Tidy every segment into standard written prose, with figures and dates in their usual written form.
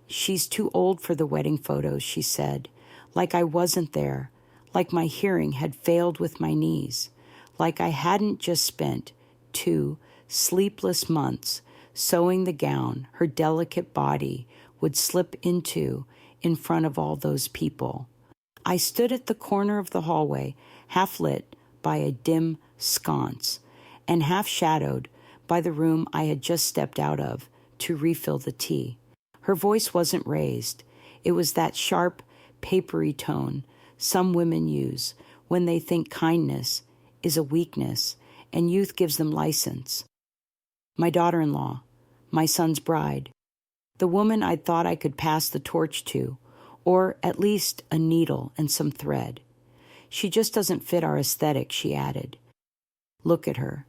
She's too old for the wedding photos, she said, like I wasn't there, like my hearing had failed with my knees, like I hadn't just spent 2 sleepless months sewing the gown her delicate body would slip into in front of all those people. I stood at the corner of the hallway, half lit by a dim sconce and half shadowed by the room I had just stepped out of to refill the tea. Her voice wasn't raised. It was that sharp, papery tone some women use when they think kindness is a weakness and youth gives them license. My daughter-in-law, my son's bride, the woman I thought I could pass the torch to, or at least a needle and some thread. She just doesn't fit our aesthetic, she added. Look at her.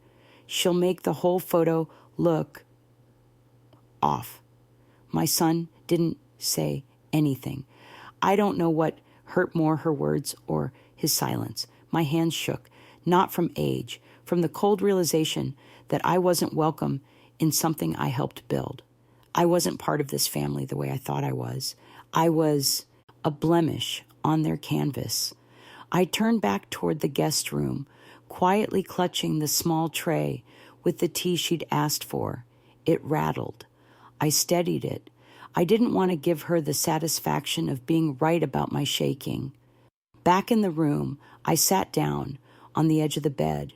She'll make the whole photo look off. My son didn't say anything. I don't know what hurt more, her words or his silence. My hands shook, not from age, from the cold realization that I wasn't welcome in something I helped build. I wasn't part of this family the way I thought I was. I was a blemish on their canvas. I turned back toward the guest room, quietly clutching the small tray with the tea she'd asked for. It rattled. I steadied it. I didn't want to give her the satisfaction of being right about my shaking. Back in the room, I sat down on the edge of the bed.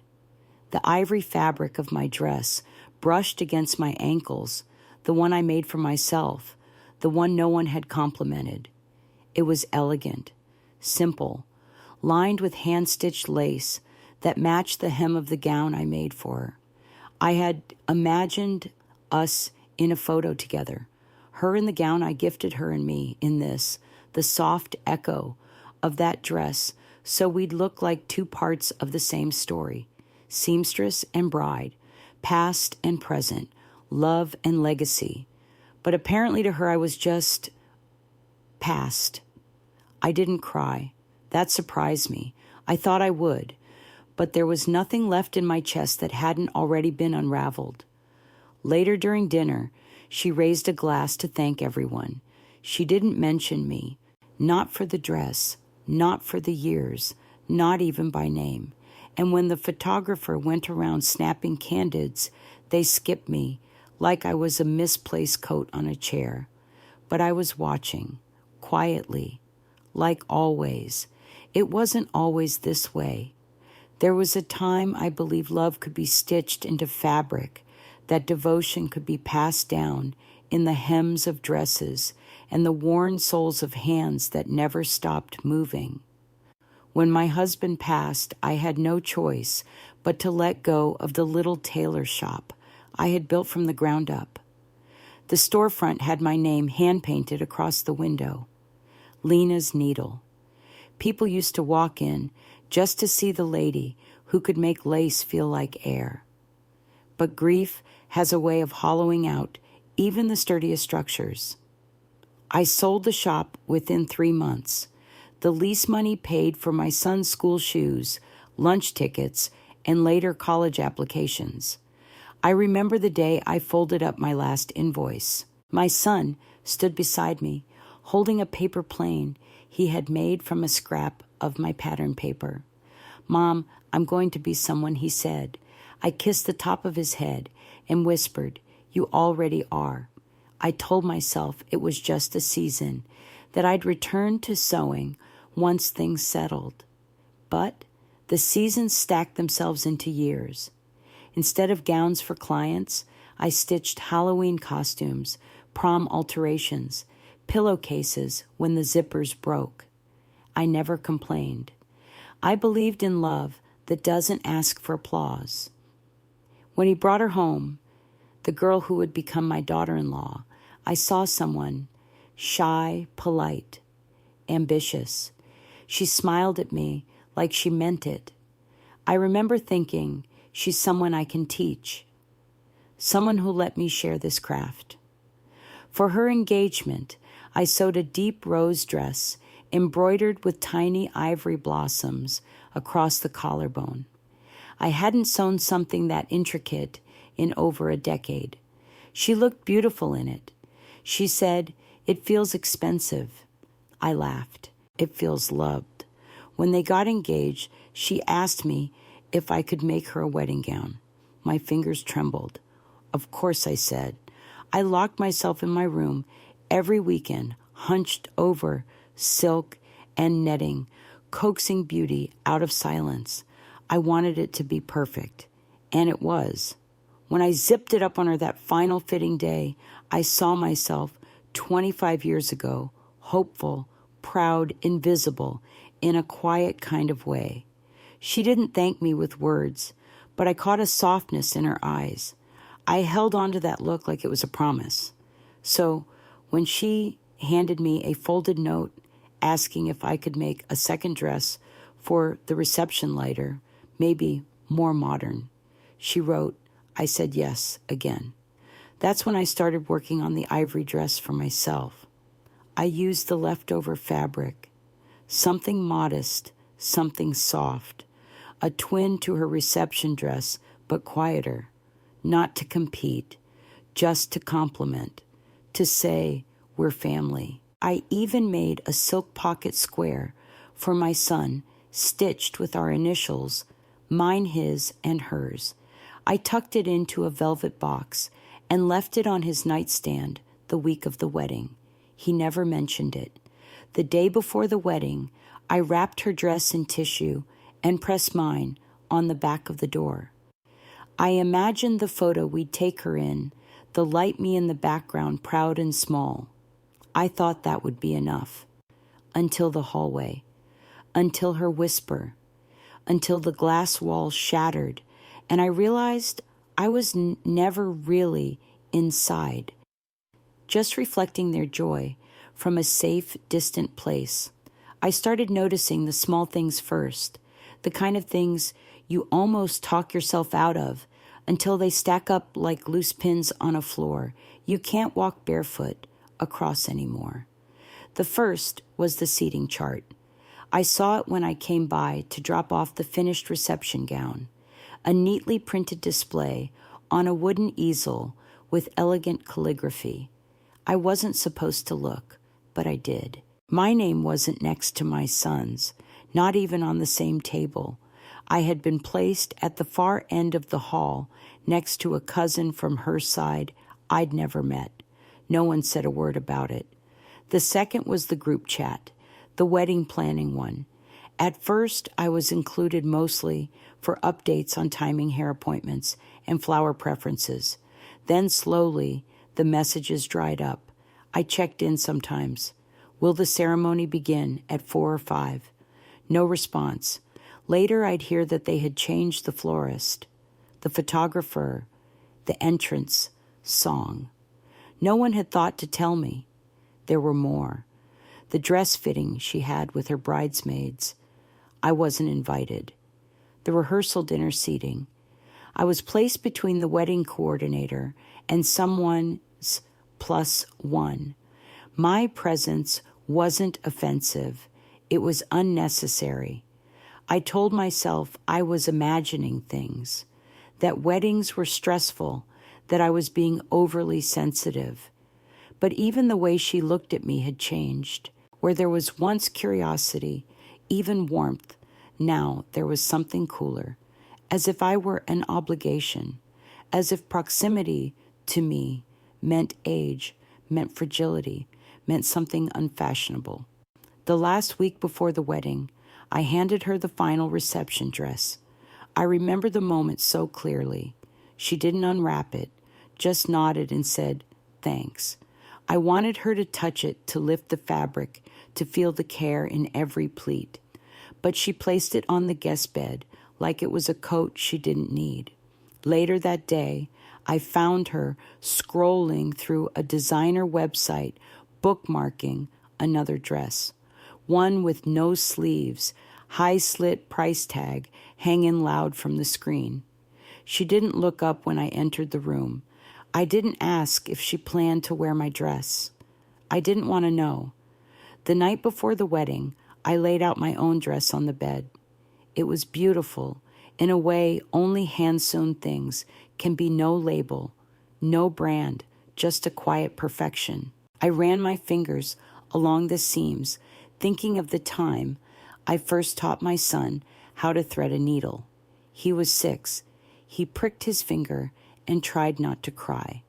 The ivory fabric of my dress brushed against my ankles, the one I made for myself, the one no one had complimented. It was elegant, simple, lined with hand-stitched lace that matched the hem of the gown I made for her. I had imagined us in a photo together, her in the gown I gifted her and me in this, the soft echo of that dress, so we'd look like 2 parts of the same story, seamstress and bride, past and present, love and legacy. But apparently to her I was just past. I didn't cry. That surprised me. I thought I would, but there was nothing left in my chest that hadn't already been unraveled. Later during dinner, she raised a glass to thank everyone. She didn't mention me, not for the dress, not for the years, not even by name. And when the photographer went around snapping candids, they skipped me like I was a misplaced coat on a chair. But I was watching, quietly, like always. It wasn't always this way. There was a time I believed love could be stitched into fabric, that devotion could be passed down in the hems of dresses and the worn soles of hands that never stopped moving. When my husband passed, I had no choice but to let go of the little tailor shop I had built from the ground up. The storefront had my name hand-painted across the window, Lena's Needle. People used to walk in just to see the lady who could make lace feel like air. But grief has a way of hollowing out even the sturdiest structures. I sold the shop within 3 months. The lease money paid for my son's school shoes, lunch tickets, and later college applications. I remember the day I folded up my last invoice. My son stood beside me, holding a paper plane he had made from a scrap of my pattern paper. "Mom, I'm going to be someone," he said. I kissed the top of his head and whispered, "You already are." I told myself it was just a season, that I'd return to sewing once things settled. But the seasons stacked themselves into years. Instead of gowns for clients, I stitched Halloween costumes, prom alterations, pillowcases when the zippers broke. I never complained. I believed in love that doesn't ask for applause. When he brought her home, the girl who would become my daughter-in-law, I saw someone shy, polite, ambitious. She smiled at me like she meant it. I remember thinking, she's someone I can teach, someone who'll let me share this craft. For her engagement, I sewed a deep rose dress embroidered with tiny ivory blossoms across the collarbone. I hadn't sewn something that intricate in over a decade. She looked beautiful in it. She said, It feels expensive. I laughed. It feels loved. When they got engaged, she asked me if I could make her a wedding gown. My fingers trembled. Of course, I said. I locked myself in my room every weekend, hunched over silk and netting, coaxing beauty out of silence. I wanted it to be perfect, and it was. When I zipped it up on her that final fitting day, I saw myself 25 years ago, hopeful, proud, invisible, in a quiet kind of way. She didn't thank me with words, but I caught a softness in her eyes. I held on to that look like it was a promise. So when she handed me a folded note asking if I could make a second dress for the reception later, maybe more modern, she wrote, I said yes again. That's when I started working on the ivory dress for myself. I used the leftover fabric, something modest, something soft, a twin to her reception dress, but quieter, not to compete, just to compliment, to say we're family. I even made a silk pocket square for my son, stitched with our initials, mine, his, and hers. I tucked it into a velvet box and left it on his nightstand the week of the wedding. He never mentioned it. The day before the wedding, I wrapped her dress in tissue and pressed mine on the back of the door. I imagined the photo we'd take her in, the light me in the background, proud and small. I thought that would be enough. Until the hallway. Until her whisper. Until the glass walls shattered, and I realized I was never really inside, just reflecting their joy from a safe, distant place. I started noticing the small things first, the kind of things you almost talk yourself out of until they stack up like loose pins on a floor. You can't walk barefoot across anymore. The first was the seating chart. I saw it when I came by to drop off the finished reception gown, a neatly printed display on a wooden easel with elegant calligraphy. I wasn't supposed to look, but I did. My name wasn't next to my son's, not even on the same table. I had been placed at the far end of the hall next to a cousin from her side I'd never met. No one said a word about it. The second was the group chat, the wedding planning one. At first, I was included mostly for updates on timing hair appointments and flower preferences. Then slowly, the messages dried up. I checked in sometimes. Will the ceremony begin at 4 or 5? No response. Later, I'd hear that they had changed the florist, the photographer, the entrance, song. No one had thought to tell me. There were more. The dress fitting she had with her bridesmaids. I wasn't invited. The rehearsal dinner seating. I was placed between the wedding coordinator and someone's +1. My presence wasn't offensive. It was unnecessary. I told myself I was imagining things, that weddings were stressful, that I was being overly sensitive. But even the way she looked at me had changed. Where there was once curiosity, even warmth, now there was something cooler, as if I were an obligation, as if proximity to me meant age, meant fragility, meant something unfashionable. The last week before the wedding, I handed her the final reception dress. I remember the moment so clearly. She didn't unwrap it, just nodded and said, thanks. I wanted her to touch it, to lift the fabric, to feel the care in every pleat. But she placed it on the guest bed like it was a coat she didn't need. Later that day, I found her scrolling through a designer website, bookmarking another dress. One with no sleeves, high-slit price tag hanging loud from the screen. She didn't look up when I entered the room. I didn't ask if she planned to wear my dress. I didn't want to know. The night before the wedding, I laid out my own dress on the bed. It was beautiful, in a way only hand-sewn things can be. No label, no brand, just a quiet perfection. I ran my fingers along the seams, thinking of the time I first taught my son how to thread a needle. He was 6. He pricked his finger and tried not to cry.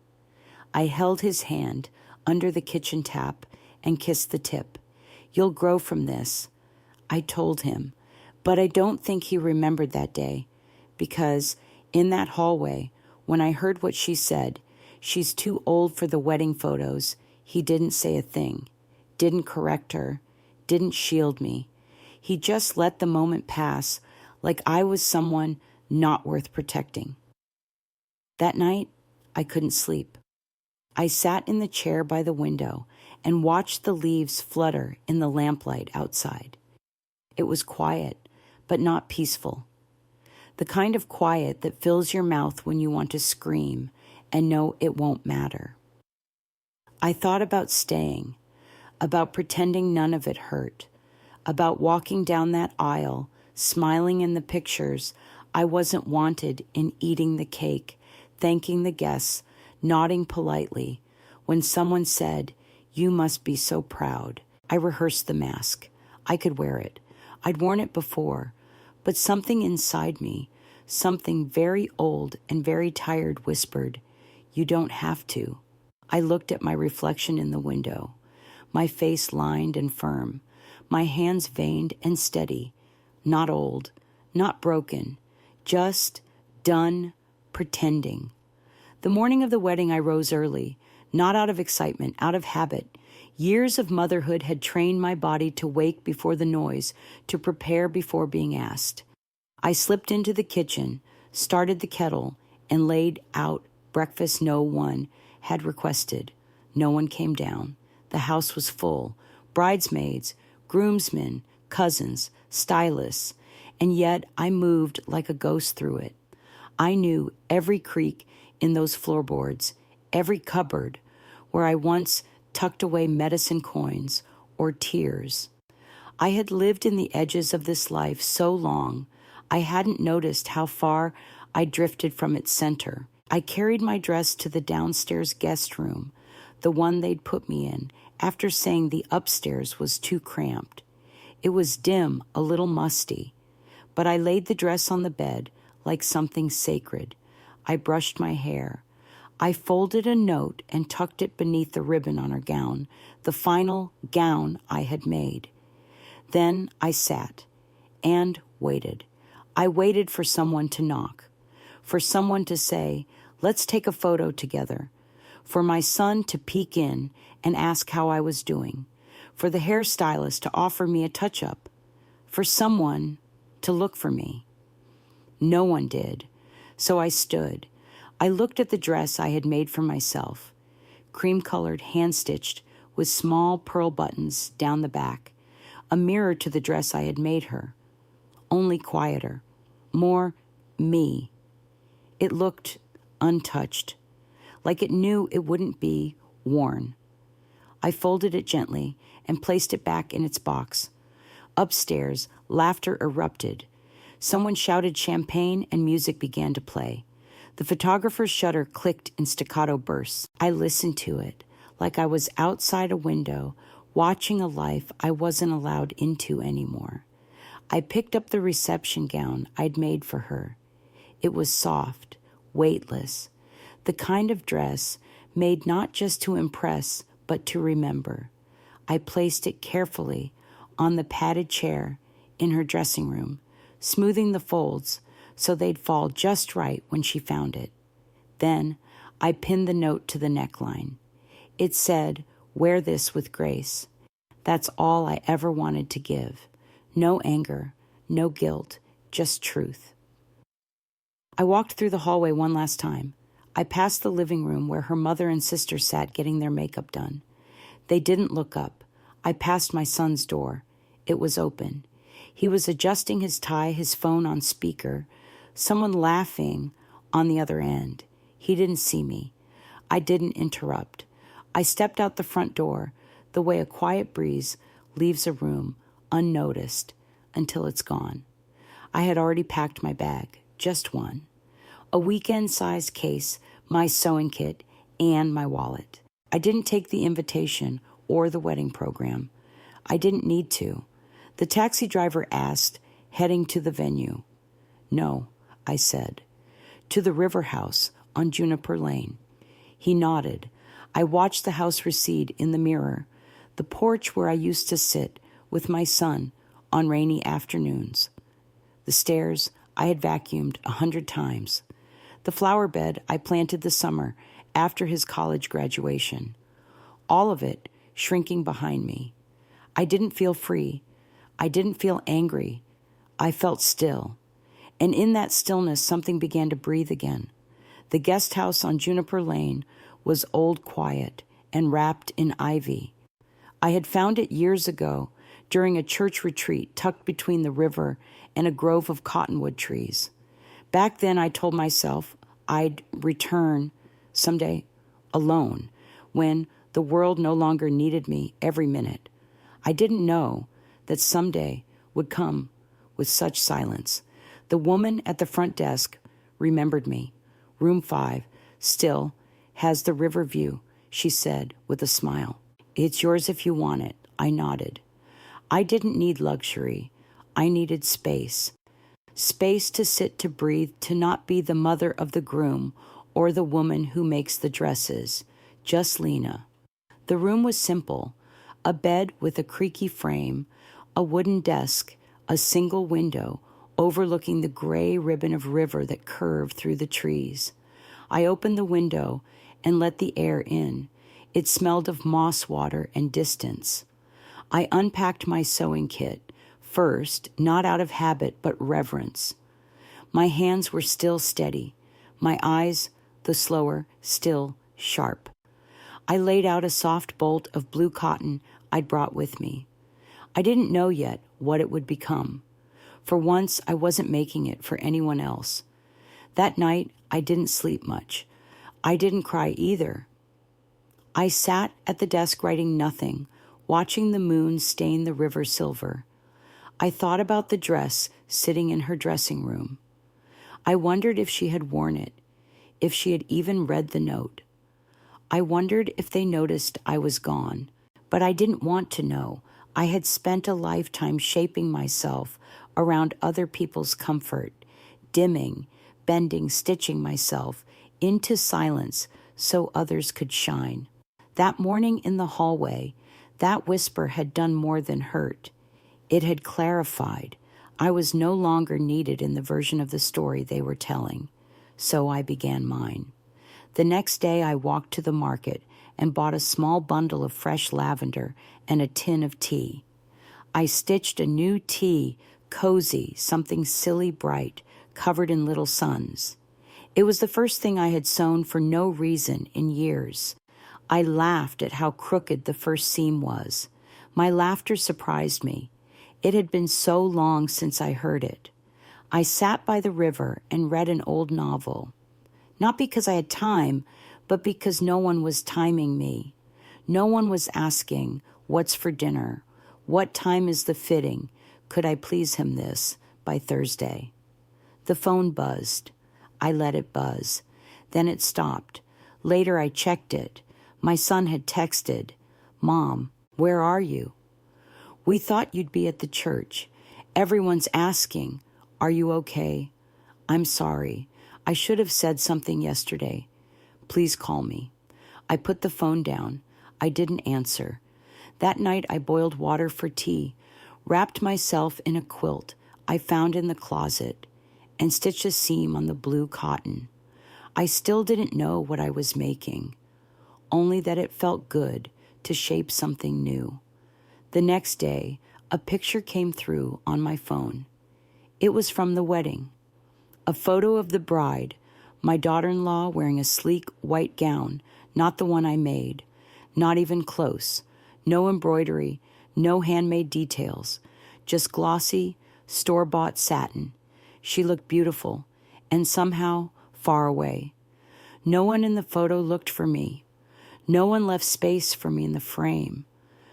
I held his hand under the kitchen tap and kissed the tip. "You'll grow from this," I told him, but I don't think he remembered that day, because in that hallway, when I heard what she said, "She's too old for the wedding photos," he didn't say a thing, didn't correct her, didn't shield me. He just let the moment pass like I was someone not worth protecting. That night, I couldn't sleep. I sat in the chair by the window and watched the leaves flutter in the lamplight outside. It was quiet, but not peaceful. The kind of quiet that fills your mouth when you want to scream and know it won't matter. I thought about staying, about pretending none of it hurt, about walking down that aisle, smiling in the pictures I wasn't wanted in, eating the cake, thanking the guests, nodding politely. When someone said, "You must be so proud," I rehearsed the mask. I could wear it. I'd worn it before, but something inside me, something very old and very tired, whispered, "You don't have to." I looked at my reflection in the window, my face lined and firm, my hands veined and steady, not old, not broken, just done pretending. The morning of the wedding, I rose early, not out of excitement, out of habit. Years of motherhood had trained my body to wake before the noise, to prepare before being asked. I slipped into the kitchen, started the kettle, and laid out breakfast no one had requested. No one came down. The house was full. Bridesmaids, groomsmen, cousins, stylists, and yet I moved like a ghost through it. I knew every creak in those floorboards, every cupboard where I once tucked away medicine coins or tears. I had lived in the edges of this life so long, I hadn't noticed how far I drifted from its center. I carried my dress to the downstairs guest room, the one they'd put me in, after saying the upstairs was too cramped. It was dim, a little musty, but I laid the dress on the bed like something sacred. I brushed my hair. I folded a note and tucked it beneath the ribbon on her gown, the final gown I had made. Then I sat and waited. I waited for someone to knock, for someone to say, "Let's take a photo together," for my son to peek in and ask how I was doing, for the hairstylist to offer me a touch-up, for someone to look for me. No one did. So I stood. I looked at the dress I had made for myself, cream-colored, hand-stitched, with small pearl buttons down the back, a mirror to the dress I had made her, only quieter, more me. It looked untouched, like it knew it wouldn't be worn. I folded it gently and placed it back in its box. Upstairs, laughter erupted. Someone shouted champagne and music began to play. The photographer's shutter clicked in staccato bursts. I listened to it like I was outside a window watching a life I wasn't allowed into anymore. I picked up the reception gown I'd made for her. It was soft, weightless, the kind of dress made not just to impress, but to remember. I placed it carefully on the padded chair in her dressing room, smoothing the folds so they'd fall just right when she found it. Then I pinned the note to the neckline. It said, "Wear this with grace." That's all I ever wanted to give. No anger, no guilt, just truth. I walked through the hallway one last time. I passed the living room where her mother and sister sat getting their makeup done. They didn't look up. I passed my son's door. It was open. He was adjusting his tie, his phone on speaker, someone laughing on the other end. He didn't see me. I didn't interrupt. I stepped out the front door, the way a quiet breeze leaves a room unnoticed until it's gone. I had already packed my bag, just one. A weekend-sized case, my sewing kit, and my wallet. I didn't take the invitation or the wedding program. I didn't need to. The taxi driver asked, heading to the venue. No, I said. To the River House on Juniper Lane. He nodded. I watched the house recede in the mirror, the porch where I used to sit with my son on rainy afternoons. The stairs I had vacuumed 100 times. The flower bed I planted the summer after his college graduation. All of it shrinking behind me. I didn't feel free. I didn't feel angry. I felt still. And in that stillness, something began to breathe again. The guest house on Juniper Lane was old quiet and wrapped in ivy. I had found it years ago during a church retreat tucked between the river and a grove of cottonwood trees. Back then, I told myself I'd return someday alone when the world no longer needed me every minute. I didn't know that someday would come with such silence. The woman at the front desk remembered me. Room 5 still has the river view, she said with a smile. It's yours if you want it, I nodded. I didn't need luxury. I needed space. Space to sit, to breathe, to not be the mother of the groom or the woman who makes the dresses. Just Lena. The room was simple. A bed with a creaky frame, a wooden desk, a single window overlooking the gray ribbon of river that curved through the trees. I opened the window and let the air in. It smelled of moss water and distance. I unpacked my sewing kit, first, not out of habit, but reverence. My hands were still steady, my eyes, the slower, still sharp. I laid out a soft bolt of blue cotton I'd brought with me. I didn't know yet what it would become. For once, I wasn't making it for anyone else. That night, I didn't sleep much. I didn't cry either. I sat at the desk writing nothing, watching the moon stain the river silver. I thought about the dress sitting in her dressing room. I wondered if she had worn it, if she had even read the note. I wondered if they noticed I was gone, but I didn't want to know. I had spent a lifetime shaping myself around other people's comfort, dimming, bending, stitching myself into silence so others could shine. That morning in the hallway, that whisper had done more than hurt. It had clarified. I was no longer needed in the version of the story they were telling. So I began mine. The next day I walked to the market and bought a small bundle of fresh lavender and a tin of tea. I stitched a new tea, cozy, something silly bright, covered in little suns. It was the first thing I had sewn for no reason in years. I laughed at how crooked the first seam was. My laughter surprised me. It had been so long since I heard it. I sat by the river and read an old novel. Not because I had time, but because no one was timing me. No one was asking, what's for dinner? What time is the fitting? Could I please him this by Thursday? The phone buzzed. I let it buzz. Then it stopped. Later I checked it. My son had texted, "Mom, where are you? We thought you'd be at the church. Everyone's asking, are you okay? I'm sorry. I should have said something yesterday. Please call me." I put the phone down. I didn't answer. That night I boiled water for tea, wrapped myself in a quilt I found in the closet, and stitched a seam on the blue cotton. I still didn't know what I was making, only that it felt good to shape something new. The next day, a picture came through on my phone. It was from the wedding. A photo of the bride, my daughter-in-law wearing a sleek white gown, not the one I made, not even close, no embroidery, no handmade details, just glossy, store-bought satin. She looked beautiful, and somehow far away. No one in the photo looked for me. No one left space for me in the frame.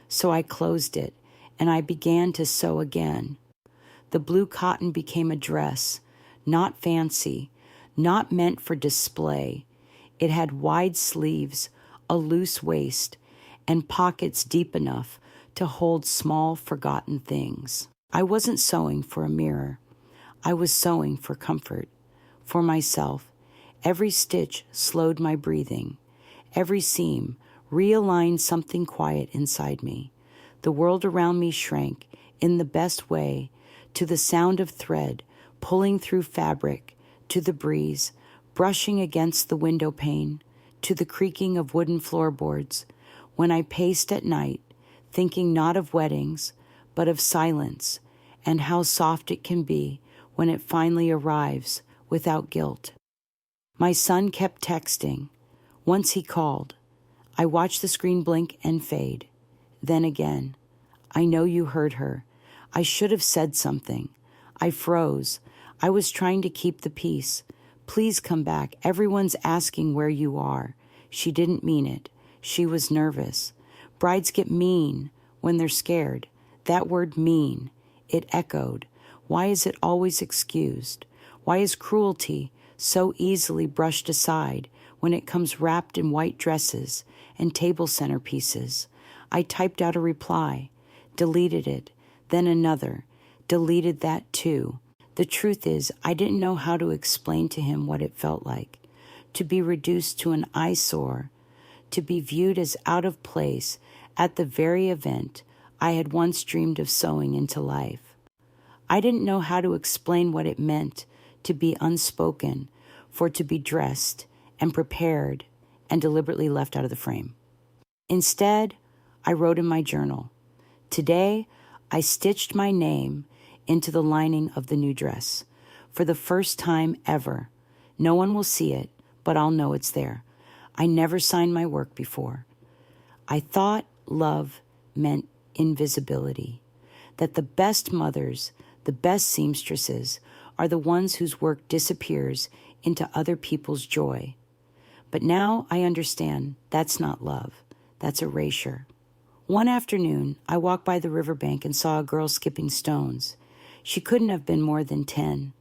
So I closed it, and I began to sew again. The blue cotton became a dress, not fancy, not meant for display. It had wide sleeves, a loose waist, and pockets deep enough to hold small, forgotten things. I wasn't sewing for a mirror. I was sewing for comfort, for myself. Every stitch slowed my breathing. Every seam realigned something quiet inside me. The world around me shrank, in the best way, to the sound of thread pulling through fabric, to the breeze brushing against the window pane, to the creaking of wooden floorboards. When I paced at night, thinking not of weddings, but of silence, and how soft it can be when it finally arrives without guilt. My son kept texting. Once he called. I watched the screen blink and fade. Then again. I know you heard her. I should have said something. I froze. I was trying to keep the peace. Please come back. Everyone's asking where you are. She didn't mean it. She was nervous. Brides get mean when they're scared. That word mean. It echoed. Why is it always excused? Why is cruelty so easily brushed aside when it comes wrapped in white dresses and table centerpieces? I typed out a reply, deleted it, then another, deleted that too. The truth is, I didn't know how to explain to him what it felt like, to be reduced to an eyesore, to be viewed as out of place at the very event I had once dreamed of sewing into life. I didn't know how to explain what it meant to be unspoken, for to be dressed and prepared and deliberately left out of the frame. Instead, I wrote in my journal, today I stitched my name into the lining of the new dress. For the first time ever. No one will see it, but I'll know it's there. I never signed my work before. I thought love meant invisibility, that the best mothers, the best seamstresses, are the ones whose work disappears into other people's joy. But now I understand that's not love, that's erasure. One afternoon, I walked by the riverbank and saw a girl skipping stones. She couldn't have been more than 10.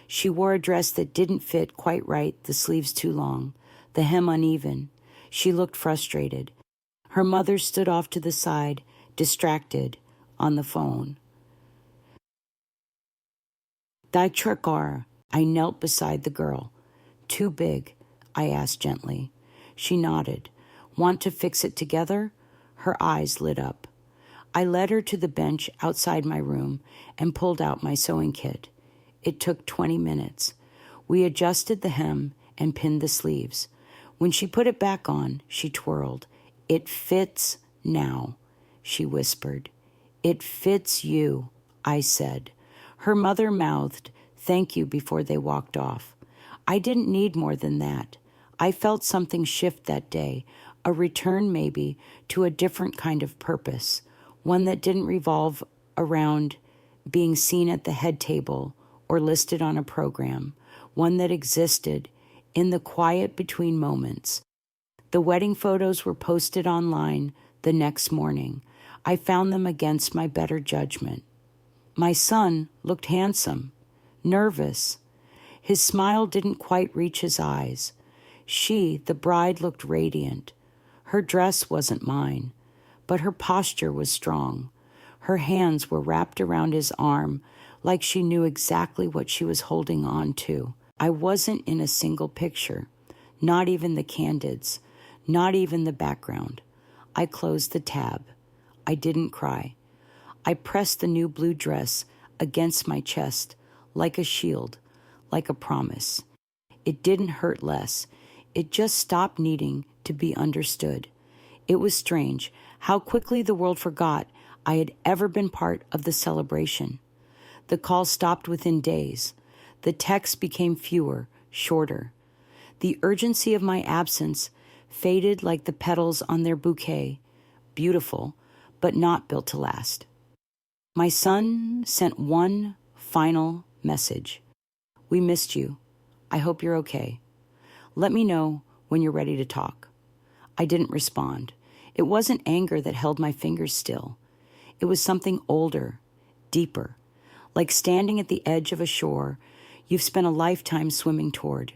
She wore a dress that didn't fit quite right, the sleeves too long, the hem uneven. She looked frustrated. Her mother stood off to the side, distracted, on the phone. Daichakar, I knelt beside the girl. Too big, I asked gently. She nodded. Want to fix it together? Her eyes lit up. I led her to the bench outside my room and pulled out my sewing kit. It took 20 minutes. We adjusted the hem and pinned the sleeves. When she put it back on, she twirled. It fits now, she whispered. It fits you, I said. Her mother mouthed, thank you, before they walked off. I didn't need more than that. I felt something shift that day, a return maybe to a different kind of purpose, one that didn't revolve around being seen at the head table or listed on a program, one that existed in the quiet between moments. The wedding photos were posted online the next morning. I found them against my better judgment. My son looked handsome, nervous. His smile didn't quite reach his eyes. She, the bride, looked radiant. Her dress wasn't mine, but her posture was strong. Her hands were wrapped around his arm like she knew exactly what she was holding on to. I wasn't in a single picture, not even the candids, not even the background. I closed the tab. I didn't cry. I pressed the new blue dress against my chest like a shield, like a promise. It didn't hurt less. It just stopped needing to be understood. It was strange how quickly the world forgot I had ever been part of the celebration. The calls stopped within days. The texts became fewer, shorter. The urgency of my absence faded like the petals on their bouquet, beautiful, but not built to last. My son sent one final message. We missed you. I hope you're okay. Let me know when you're ready to talk. I didn't respond. It wasn't anger that held my fingers still. It was something older, deeper, like standing at the edge of a shore you've spent a lifetime swimming toward,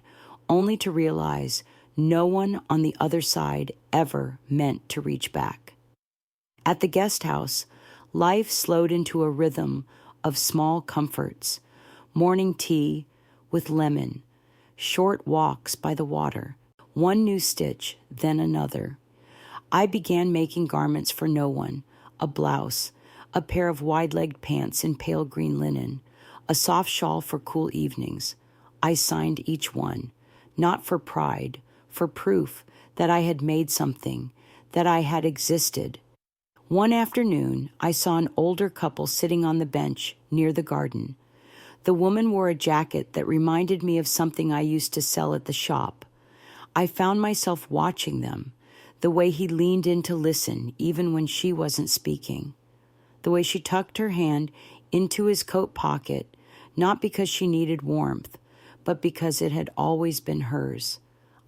only to realize No one on the other side ever meant to reach back. At the guest house, life slowed into a rhythm of small comforts: morning tea with lemon, short walks by the water, one new stitch, then another. I began making garments for no one: a blouse, a pair of wide-legged pants in pale green linen, a soft shawl for cool evenings. I signed each one, not for pride, for proof that I had made something, that I had existed. One afternoon, I saw an older couple sitting on the bench near the garden. The woman wore a jacket that reminded me of something I used to sell at the shop. I found myself watching them, the way he leaned in to listen even when she wasn't speaking, the way she tucked her hand into his coat pocket, not because she needed warmth, but because it had always been hers.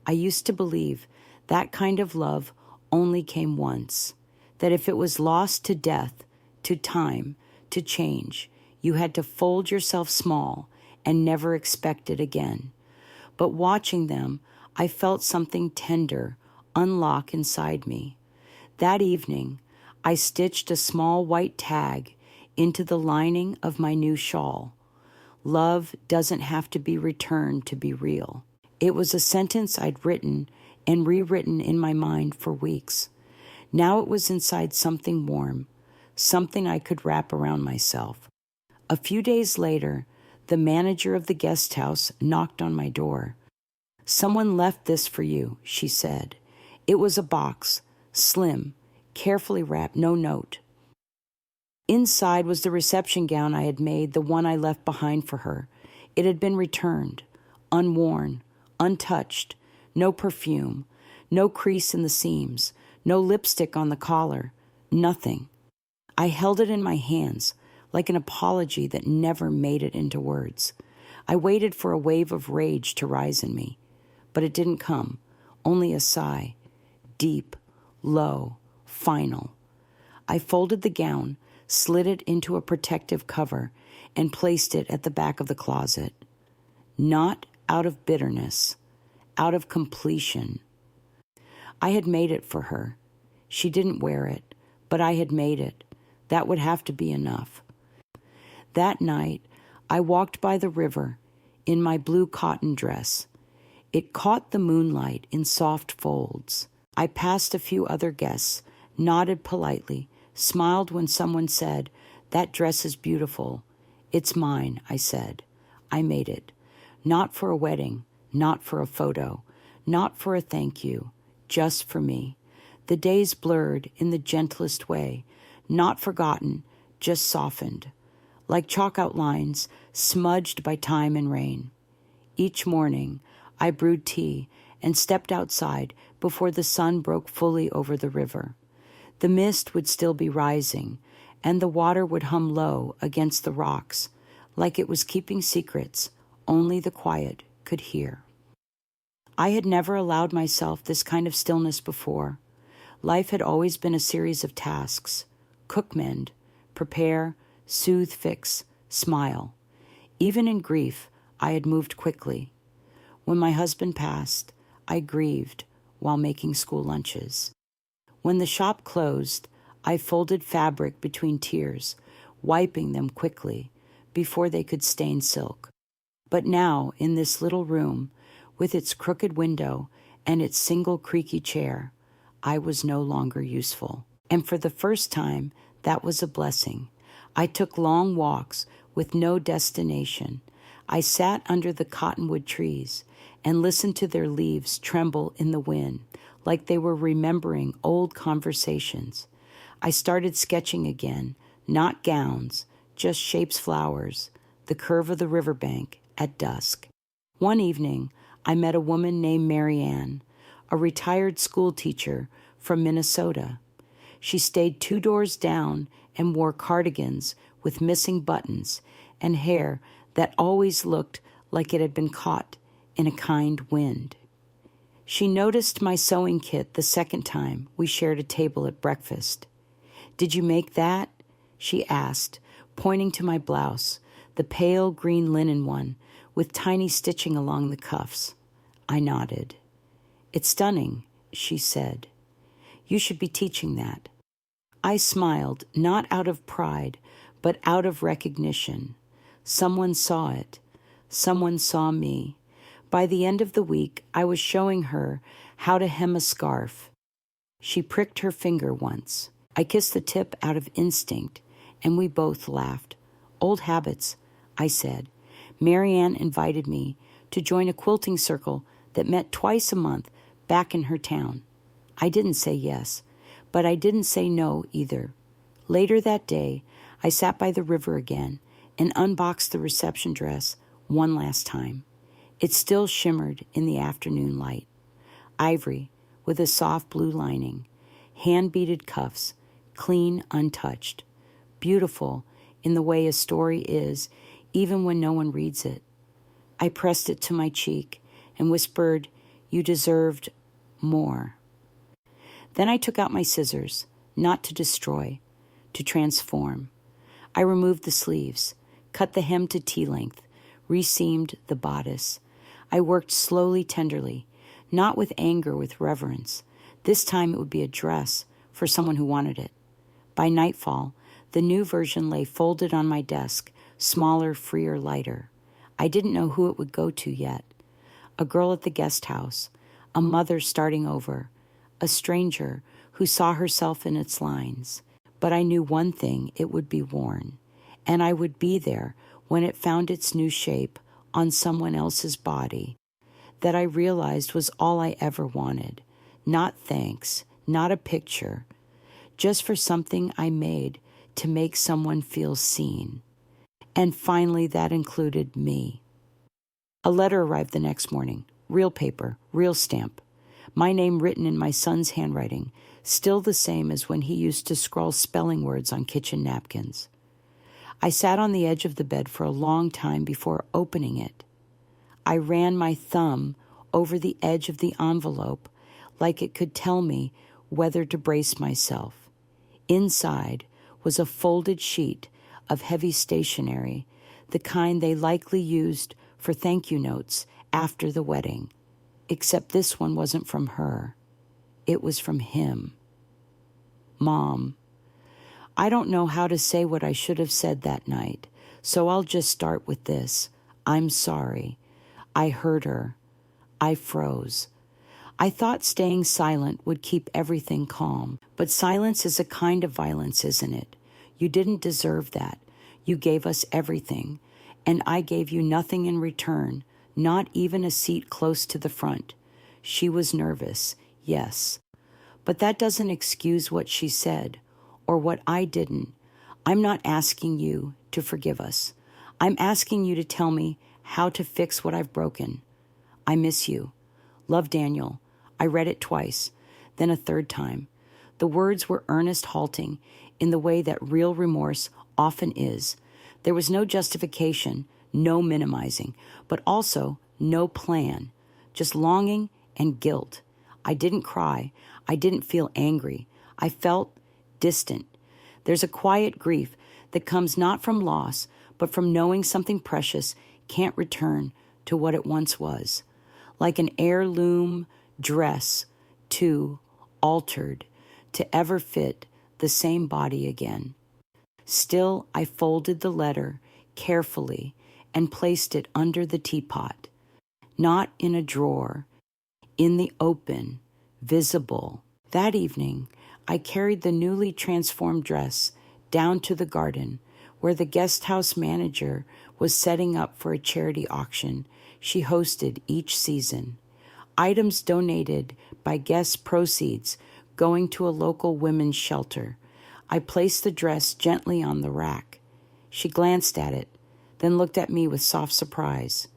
I used to believe that kind of love only came once, that if it was lost to death, to time, to change, you had to fold yourself small and never expect it again. But watching them, I felt something tender unlock inside me. That evening, I stitched a small white tag into the lining of my new shawl. Love doesn't have to be returned to be real. It was a sentence I'd written and rewritten in my mind for weeks. Now it was inside something warm, something I could wrap around myself. A few days later, the manager of the guest house knocked on my door. "Someone left this for you," she said. It was a box, slim, carefully wrapped, no note. Inside was the reception gown I had made, the one I left behind for her. It had been returned, unworn, untouched, no perfume, no crease in the seams, no lipstick on the collar, nothing. I held it in my hands, like an apology that never made it into words. I waited for a wave of rage to rise in me, but it didn't come, only a sigh, deep, low, final. I folded the gown, slid it into a protective cover, and placed it at the back of the closet. Not out of bitterness, out of completion. I had made it for her. She didn't wear it, but I had made it. That would have to be enough. That night, I walked by the river in my blue cotton dress. It caught the moonlight in soft folds. I passed a few other guests, nodded politely, smiled when someone said, "That dress is beautiful." "It's mine," I said. I made it. Not for a wedding, not for a photo, not for a thank you, just for me. The days blurred in the gentlest way, not forgotten, just softened, like chalk outlines smudged by time and rain. Each morning, I brewed tea and stepped outside before the sun broke fully over the river. The mist would still be rising, and the water would hum low against the rocks, like it was keeping secrets only the quiet could hear. I had never allowed myself this kind of stillness before. Life had always been a series of tasks: cook, mend, prepare, soothe, fix, smile. Even in grief, I had moved quickly. When my husband passed, I grieved while making school lunches. When the shop closed, I folded fabric between tears, wiping them quickly before they could stain silk. But now, in this little room, with its crooked window and its single creaky chair, I was no longer useful. And for the first time, that was a blessing. I took long walks with no destination. I sat under the cottonwood trees and listened to their leaves tremble in the wind, like they were remembering old conversations. I started sketching again, not gowns, just shapes, flowers, the curve of the riverbank at dusk. One evening, I met a woman named Marianne, a retired school teacher from Minnesota. She stayed 2 doors down and wore cardigans with missing buttons and hair that always looked like it had been caught in a kind wind. She noticed my sewing kit the second time we shared a table at breakfast. "Did you make that?" she asked, pointing to my blouse, the pale green linen one with tiny stitching along the cuffs. I nodded. "It's stunning," she said. "You should be teaching that." I smiled, not out of pride, but out of recognition. Someone saw it. Someone saw me. By the end of the week, I was showing her how to hem a scarf. She pricked her finger once. I kissed the tip out of instinct, and we both laughed. "Old habits," I said. Marianne invited me to join a quilting circle that met twice a month back in her town. I didn't say yes, but I didn't say no either. Later that day, I sat by the river again and unboxed the reception dress one last time. It still shimmered in the afternoon light. Ivory with a soft blue lining, hand-beaded cuffs, clean, untouched. Beautiful in the way a story is, even when no one reads it. I pressed it to my cheek and whispered, "You deserved more." Then I took out my scissors, not to destroy, to transform. I removed the sleeves, cut the hem to T-length, reseamed the bodice. I worked slowly, tenderly, not with anger, with reverence. This time it would be a dress for someone who wanted it. By nightfall, the new version lay folded on my desk, smaller, freer, lighter. I didn't know who it would go to yet. A girl at the guest house, a mother starting over, a stranger who saw herself in its lines. But I knew one thing: it would be worn, and I would be there when it found its new shape on someone else's body. That I realized was all I ever wanted. Not thanks, not a picture, just for something I made to make someone feel seen. And finally, that included me. A letter arrived the next morning. Real paper, real stamp. My name written in my son's handwriting, still the same as when he used to scrawl spelling words on kitchen napkins. I sat on the edge of the bed for a long time before opening it. I ran my thumb over the edge of the envelope like it could tell me whether to brace myself. Inside was a folded sheet of heavy stationery, the kind they likely used for thank you notes after the wedding. Except this one wasn't from her. It was from him. Mom. I don't know how to say what I should have said that night, so I'll just start with this. I'm sorry. I hurt her. I froze. I thought staying silent would keep everything calm, but silence is a kind of violence, isn't it? You didn't deserve that. You gave us everything, and I gave you nothing in return, not even a seat close to the front. She was nervous, yes, but that doesn't excuse what she said, or what I didn't. I'm not asking you to forgive us. I'm asking you to tell me how to fix what I've broken. I miss you. Love, Daniel. I read it twice, then a third time. The words were earnest, halting, in the way that real remorse often is. There was no justification, no minimizing, but also no plan, just longing and guilt. I didn't cry. I didn't feel angry. I felt distant. There's a quiet grief that comes not from loss, but from knowing something precious can't return to what it once was. Like an heirloom dress, too altered to ever fit the same body again. Still, I folded the letter carefully and placed it under the teapot, not in a drawer, in the open, visible. That evening, I carried the newly transformed dress down to the garden, where the guest house manager was setting up for a charity auction she hosted each season. Items donated by guest proceeds going to a local women's shelter. I placed the dress gently on the rack. She glanced at it, then looked at me with soft surprise.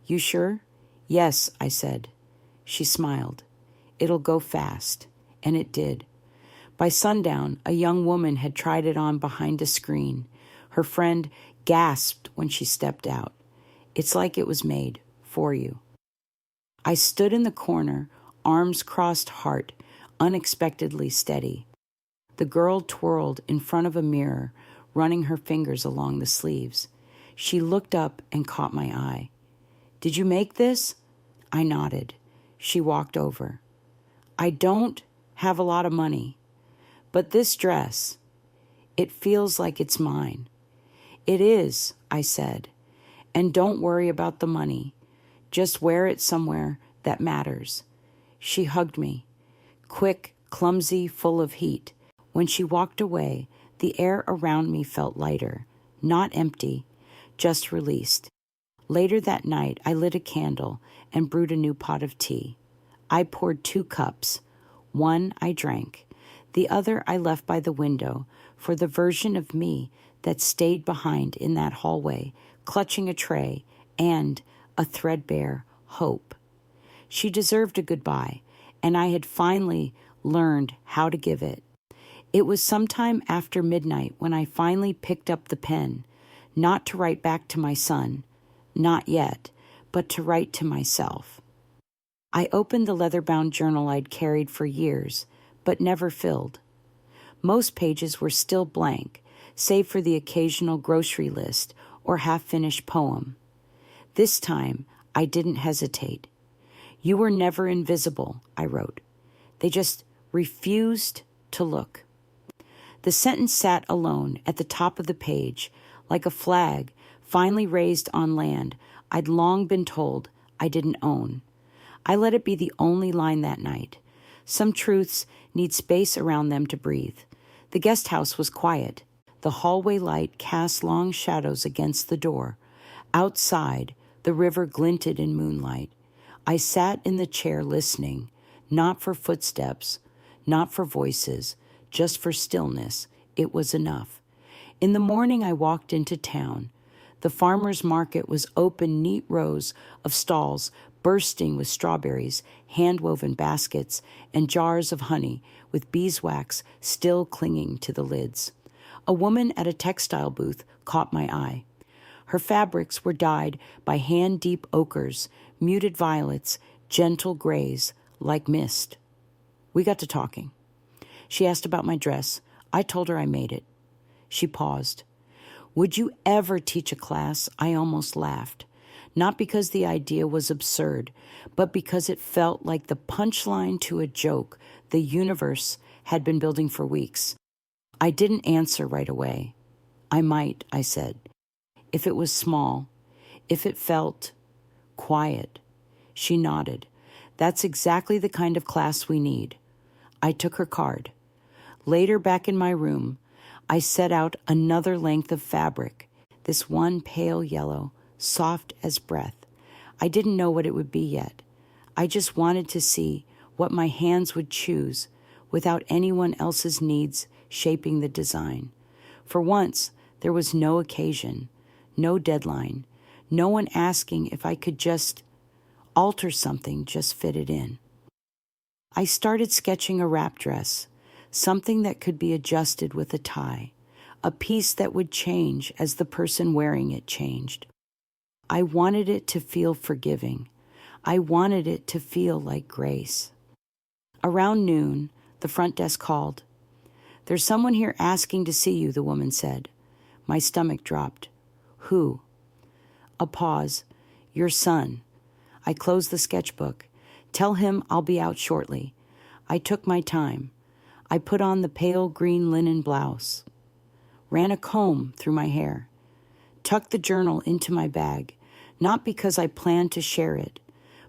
"You sure?" "Yes," I said. She smiled. "It'll go fast." And it did. By sundown, a young woman had tried it on behind a screen. Her friend gasped when she stepped out. "It's like it was made for you." I stood in the corner, arms crossed, heart unexpectedly steady. The girl twirled in front of a mirror, running her fingers along the sleeves. She looked up and caught my eye. "Did you make this?" I nodded. She walked over. I don't have a lot of money, but this dress, it feels like it's mine. It is, I said, and don't worry about the money. Just wear it somewhere that matters. She hugged me, quick, clumsy, full of heat. When she walked away, the air around me felt lighter, not empty, just released. Later that night, I lit a candle and brewed a new pot of tea. I poured 2 cups. One I drank. The other I left by the window for the version of me that stayed behind in that hallway, clutching a tray and a threadbare hope. She deserved a goodbye, and I had finally learned how to give it. It was sometime after midnight when I finally picked up the pen, not to write back to my son, not yet, but to write to myself. I opened the leather-bound journal I'd carried for years, but never filled. Most pages were still blank, save for the occasional grocery list or half-finished poem. This time, I didn't hesitate. You were never invisible, I wrote. They just refused to look. The sentence sat alone at the top of the page, like a flag finally raised on land I'd long been told I didn't own. I let it be the only line that night. Some truths need space around them to breathe. The guest house was quiet. The hallway light cast long shadows against the door. Outside, the river glinted in moonlight. I sat in the chair listening, not for footsteps, not for voices, just for stillness. It was enough. In the morning, I walked into town. The farmer's market was open, neat rows of stalls bursting with strawberries, hand-woven baskets, and jars of honey with beeswax still clinging to the lids. A woman at a textile booth caught my eye. Her fabrics were dyed by hand-deep ochres, muted violets, gentle grays, like mist. We got to talking. She asked about my dress. I told her I made it. She paused. Would you ever teach a class? I almost laughed. Not because the idea was absurd, but because it felt like the punchline to a joke the universe had been building for weeks. I didn't answer right away. I might, I said, if it was small, if it felt quiet. She nodded. That's exactly the kind of class we need. I took her card. Later, back in my room, I set out another length of fabric, this one pale yellow, soft as breath. I didn't know what it would be yet. I just wanted to see what my hands would choose without anyone else's needs shaping the design. For once, there was no occasion, no deadline, no one asking if I could just alter something, just fit it in. I started sketching a wrap dress, something that could be adjusted with a tie, a piece that would change as the person wearing it changed. I wanted it to feel forgiving. I wanted it to feel like grace. Around noon, the front desk called. There's someone here asking to see you, the woman said. My stomach dropped. Who? A pause. Your son. I closed the sketchbook. Tell him I'll be out shortly. I took my time. I put on the pale green linen blouse. Ran a comb through my hair. Tucked the journal into my bag, not because I planned to share it,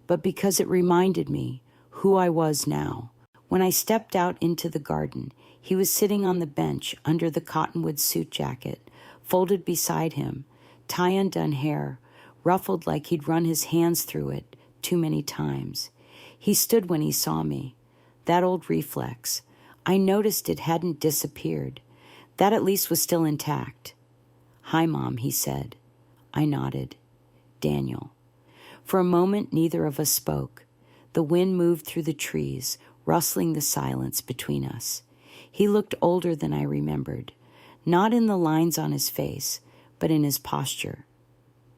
but because it reminded me who I was now. When I stepped out into the garden, he was sitting on the bench under the cottonwood suit jacket, folded beside him, tie undone hair, ruffled like he'd run his hands through it too many times. He stood when he saw me. That old reflex. I noticed it hadn't disappeared. That at least was still intact. Hi, Mom, he said. I nodded. Daniel. For a moment, neither of us spoke. The wind moved through the trees, rustling the silence between us. He looked older than I remembered, not in the lines on his face, but in his posture.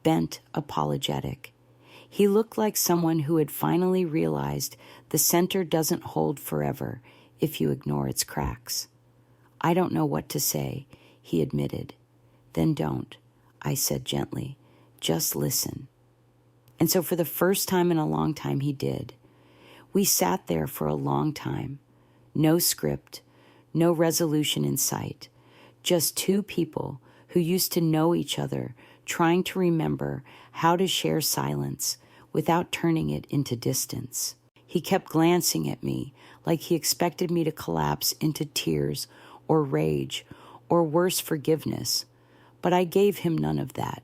Bent, apologetic. He looked like someone who had finally realized the center doesn't hold forever if you ignore its cracks. I don't know what to say, he admitted. Then don't, I said gently. Just listen. And so for the first time in a long time, he did. We sat there for a long time. No script, no resolution in sight. Just two people who used to know each other, trying to remember how to share silence without turning it into distance. He kept glancing at me like he expected me to collapse into tears or rage or worse, forgiveness. But I gave him none of that.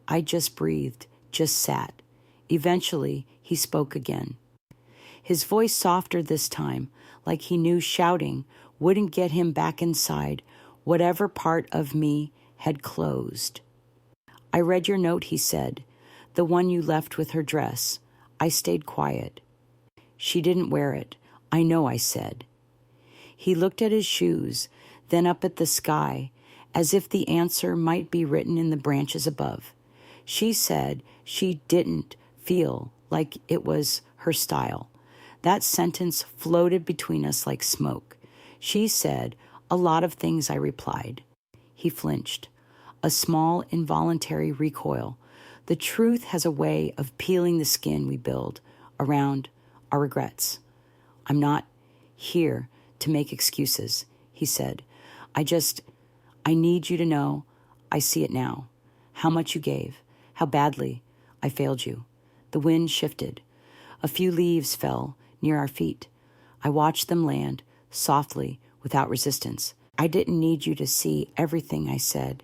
I just breathed, just sat. Eventually, he spoke again. His voice softer this time, like he knew shouting wouldn't get him back inside whatever part of me had closed. I read your note, he said, the one you left with her dress. I stayed quiet. She didn't wear it. I know, I said. He looked at his shoes, then up at the sky, as if the answer might be written in the branches above. She said she didn't feel like it was her style. That sentence floated between us like smoke. She said a lot of things, I replied. He flinched. A small, involuntary recoil. The truth has a way of peeling the skin we build around our regrets. I'm not here to make excuses, he said. I need you to know I see it now. How much you gave, how badly I failed you. The wind shifted. A few leaves fell near our feet. I watched them land softly, without resistance. I didn't need you to see everything I said,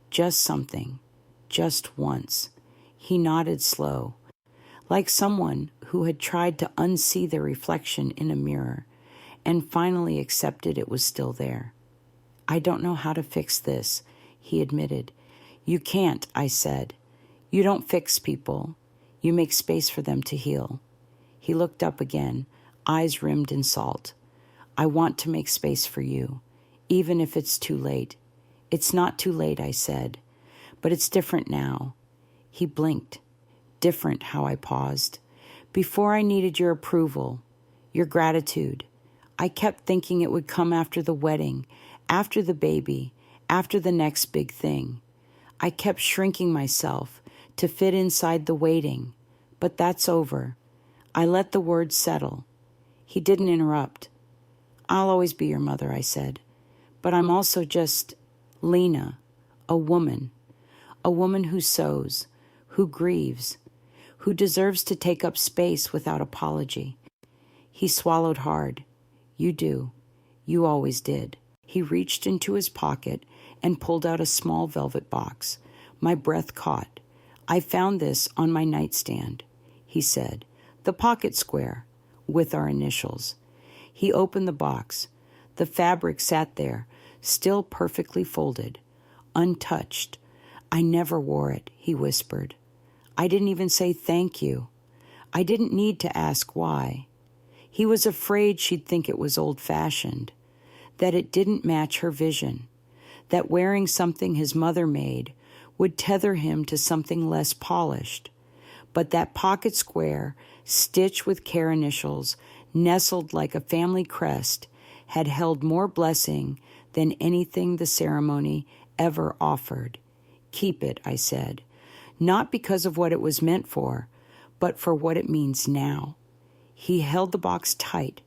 just something, just once. He nodded slow, like someone who had tried to unsee their reflection in a mirror and finally accepted it was still there. I don't know how to fix this, he admitted. You can't, I said. You don't fix people. You make space for them to heal. He looked up again, eyes rimmed in salt. I want to make space for you, even if it's too late. It's not too late, I said, but it's different now. He blinked. Different, how I paused. Before I needed your approval, your gratitude. I kept thinking it would come after the wedding, after the baby, after the next big thing. I kept shrinking myself to fit inside the waiting, but that's over. I let the words settle. He didn't interrupt. I'll always be your mother, I said, but I'm also just Lena, a woman who sews, who grieves, who deserves to take up space without apology. He swallowed hard. You do. You always did. He reached into his pocket and pulled out a small velvet box. My breath caught. I found this on my nightstand, he said. The pocket square, with our initials. He opened the box. The fabric sat there, still perfectly folded, untouched. I never wore it, he whispered. I didn't even say thank you. I didn't need to ask why. He was afraid she'd think it was old-fashioned, that it didn't match her vision, that wearing something his mother made would tether him to something less polished. But that pocket square, stitched with care initials, nestled like a family crest, had held more blessing than anything the ceremony ever offered. Keep it, I said, not because of what it was meant for, but for what it means now. He held the box tight,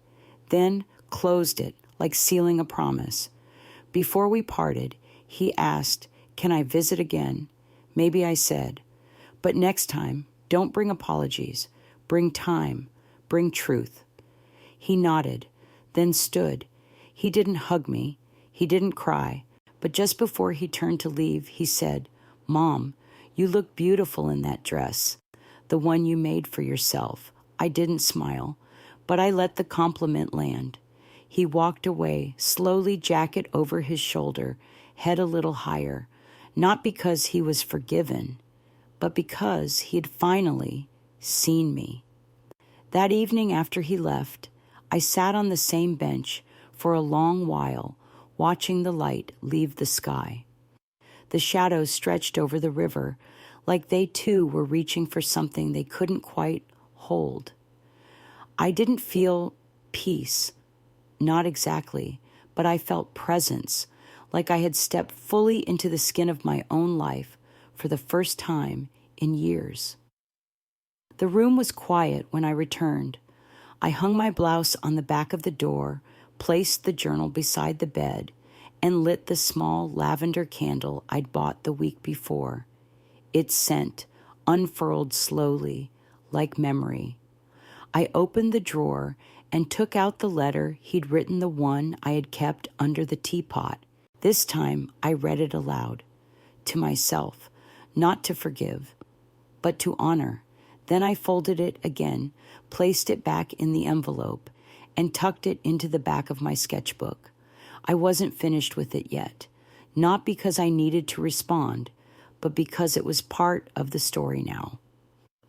then closed it like sealing a promise. Before we parted, he asked, can I visit again? Maybe I said, but next time, don't bring apologies. Bring time. Bring truth. He nodded, then stood. He didn't hug me. He didn't cry. But just before he turned to leave, he said, Mom, you look beautiful in that dress, the one you made for yourself. I didn't smile, but I let the compliment land. He walked away, slowly, jacket over his shoulder, head a little higher, not because he was forgiven, but because he had finally seen me. That evening after he left, I sat on the same bench for a long while, watching the light leave the sky. The shadows stretched over the river, like they too were reaching for something they couldn't quite hold. I didn't feel peace, not exactly, but I felt presence, like I had stepped fully into the skin of my own life for the first time in years. The room was quiet when I returned. I hung my blouse on the back of the door, placed the journal beside the bed, and lit the small lavender candle I'd bought the week before. Its scent unfurled slowly, like memory. I opened the drawer and took out the letter he'd written, the one I had kept under the teapot. This time I read it aloud, to myself, not to forgive, but to honor. Then I folded it again, placed it back in the envelope, and tucked it into the back of my sketchbook. I wasn't finished with it yet, not because I needed to respond, but because it was part of the story now.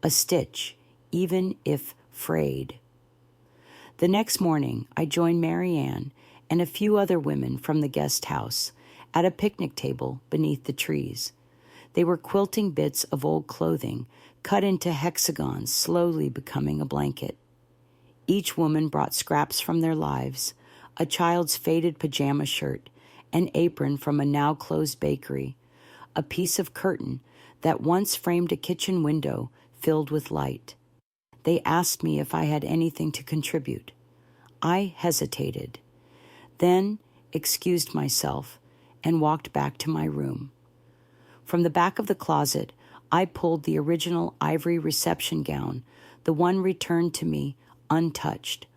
A stitch, even if frayed. The next morning, I joined Marianne and a few other women from the guest house at a picnic table beneath the trees. They were quilting bits of old clothing cut into hexagons, slowly becoming a blanket. Each woman brought scraps from their lives, a child's faded pajama shirt, an apron from a now-closed bakery, a piece of curtain that once framed a kitchen window filled with light. They asked me if I had anything to contribute. I hesitated, then excused myself and walked back to my room. From the back of the closet, I pulled the original ivory reception gown, the one returned to me untouched.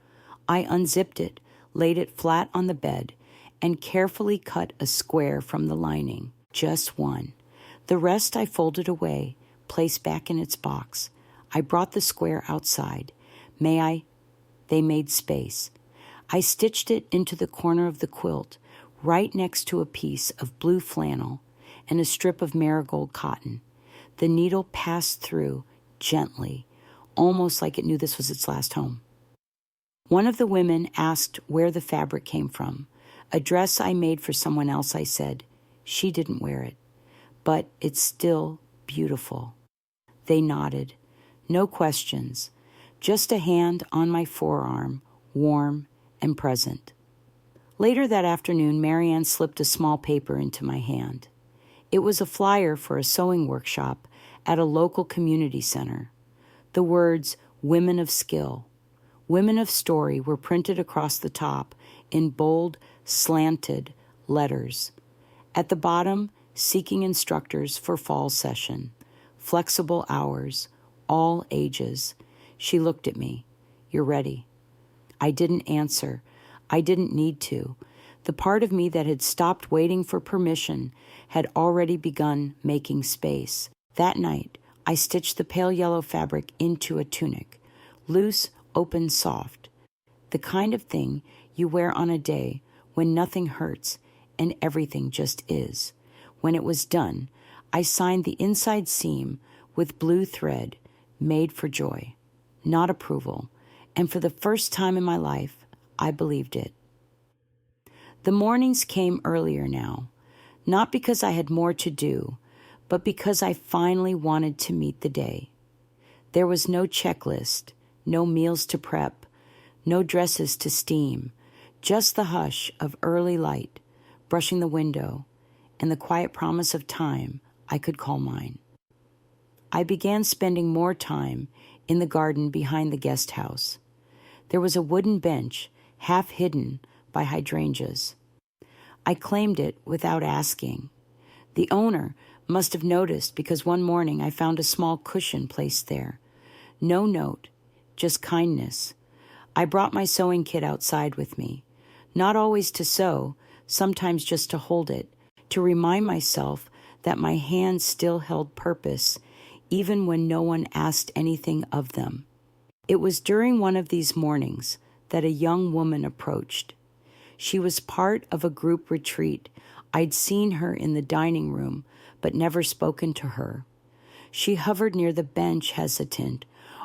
I unzipped it, laid it flat on the bed, and carefully cut a square from the lining, just one. The rest I folded away, placed back in its box. I brought the square outside. They made space. I stitched it into the corner of the quilt, right next to a piece of blue flannel and a strip of marigold cotton. The needle passed through gently, almost like it knew this was its last home. One of the women asked where the fabric came from. A dress I made for someone else, I said. She didn't wear it, but it's still beautiful. They nodded. No questions, just a hand on my forearm, warm and present. Later that afternoon, Marianne slipped a small paper into my hand. It was a flyer for a sewing workshop at a local community center. The words, Women of Skill, Women of Story, were printed across the top in bold, slanted letters. At the bottom, seeking instructors for fall session, flexible hours, all ages. She looked at me. You're ready. I didn't answer. I didn't need to. The part of me that had stopped waiting for permission had already begun making space. That night, I stitched the pale yellow fabric into a tunic, loose, open, soft, the kind of thing you wear on a day when nothing hurts and everything just is. When it was done, I signed the inside seam with blue thread, made for joy, not approval, and for the first time in my life, I believed it. The mornings came earlier now, not because I had more to do, but because I finally wanted to meet the day. There was no checklist, no meals to prep, no dresses to steam, just the hush of early light, brushing the window, and the quiet promise of time I could call mine. I began spending more time in the garden behind the guest house. There was a wooden bench, half hidden by hydrangeas. I claimed it without asking. The owner must have noticed because one morning I found a small cushion placed there. No note, just kindness. I brought my sewing kit outside with me, not always to sew, sometimes just to hold it, to remind myself that my hands still held purpose, even when no one asked anything of them. It was during one of these mornings that a young woman approached. She was part of a group retreat. I'd seen her in the dining room, but never spoken to her. She hovered near the bench, hesitant.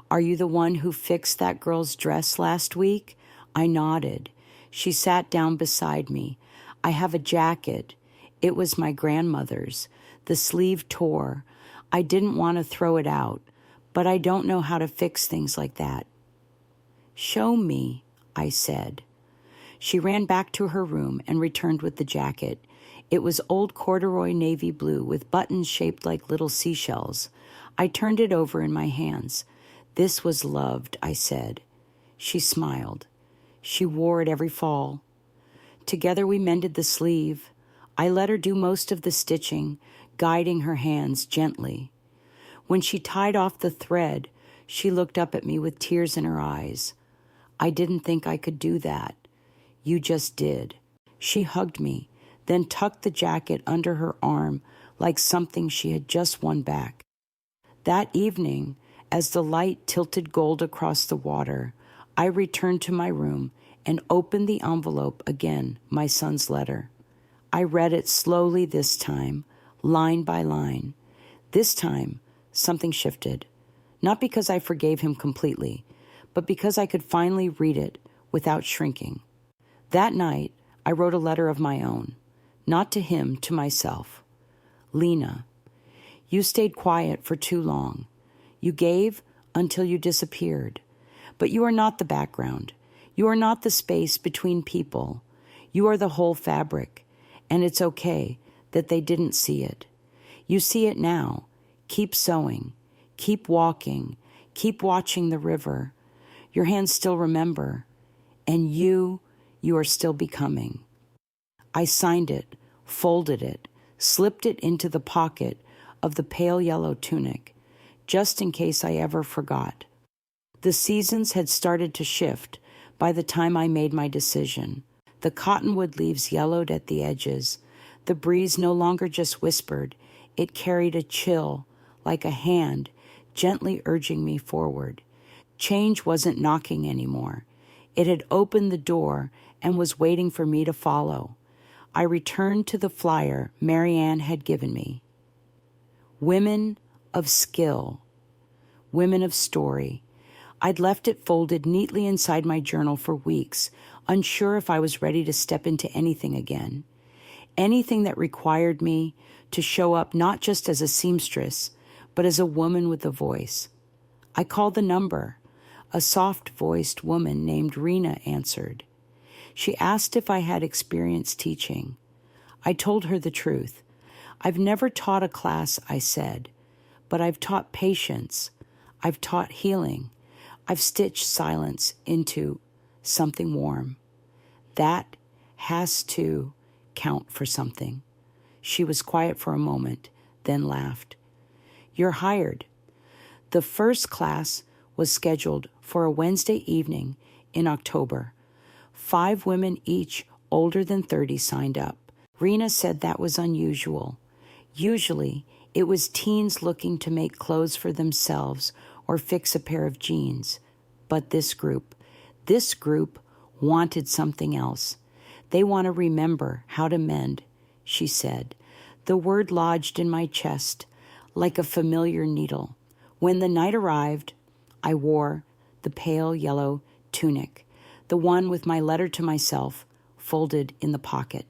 Are you the one who fixed that girl's dress last week? I nodded. She sat down beside me. I have a jacket. It was my grandmother's. The sleeve tore. I didn't want to throw it out, but I don't know how to fix things like that. Show me, I said. She ran back to her room and returned with the jacket. It was old corduroy navy blue with buttons shaped like little seashells. I turned it over in my hands. This was loved, I said. She smiled. She wore it every fall. Together we mended the sleeve. I let her do most of the stitching, guiding her hands gently. When she tied off the thread, she looked up at me with tears in her eyes. I didn't think I could do that. You just did. She hugged me, then tucked the jacket under her arm like something she had just won back. That evening, as the light tilted gold across the water, I returned to my room and opened the envelope again, my son's letter. I read it slowly this time, line by line. This time, something shifted. Not because I forgave him completely, but because I could finally read it without shrinking. That night, I wrote a letter of my own, not to him, to myself. Lena, you stayed quiet for too long. You gave until you disappeared. But you are not the background. You are not the space between people. You are the whole fabric, and it's okay that they didn't see it. You see it now. Keep sewing. Keep walking. Keep watching the river. Your hands still remember, and you are still becoming. I signed it, folded it, slipped it into the pocket of the pale yellow tunic, just in case I ever forgot. The seasons had started to shift by the time I made my decision. The cottonwood leaves yellowed at the edges. The breeze no longer just whispered. It carried a chill, like a hand, gently urging me forward. Change wasn't knocking anymore. It had opened the door and was waiting for me to follow. I returned to the flyer Marianne had given me. Women of skill. Women of story. I'd left it folded neatly inside my journal for weeks, unsure if I was ready to step into anything again. Anything that required me to show up not just as a seamstress, but as a woman with a voice. I called the number. A soft-voiced woman named Rena answered. She asked if I had experience teaching. I told her the truth. I've never taught a class, I said, but I've taught patience. I've taught healing. I've stitched silence into something warm. That has to count for something. She was quiet for a moment, then laughed. You're hired. The first class was scheduled for a Wednesday evening in October. 5 women each older than 30 signed up. Rena said that was unusual. Usually, it was teens looking to make clothes for themselves or fix a pair of jeans. But this group wanted something else. They want to remember how to mend, she said. The word lodged in my chest like a familiar needle. When the night arrived, I wore the pale yellow tunic, the one with my letter to myself folded in the pocket.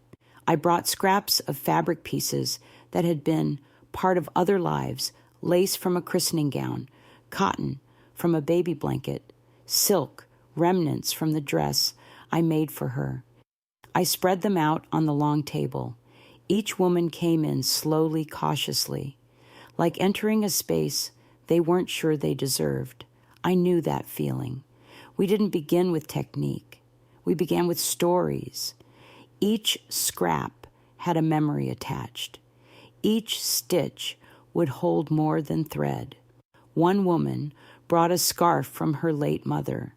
I brought scraps of fabric pieces that had been part of other lives, lace from a christening gown, cotton from a baby blanket, silk, remnants from the dress I made for her. I spread them out on the long table. Each woman came in slowly, cautiously, like entering a space they weren't sure they deserved. I knew that feeling. We didn't begin with technique. We began with stories. Each scrap had a memory attached. Each stitch would hold more than thread. One woman brought a scarf from her late mother.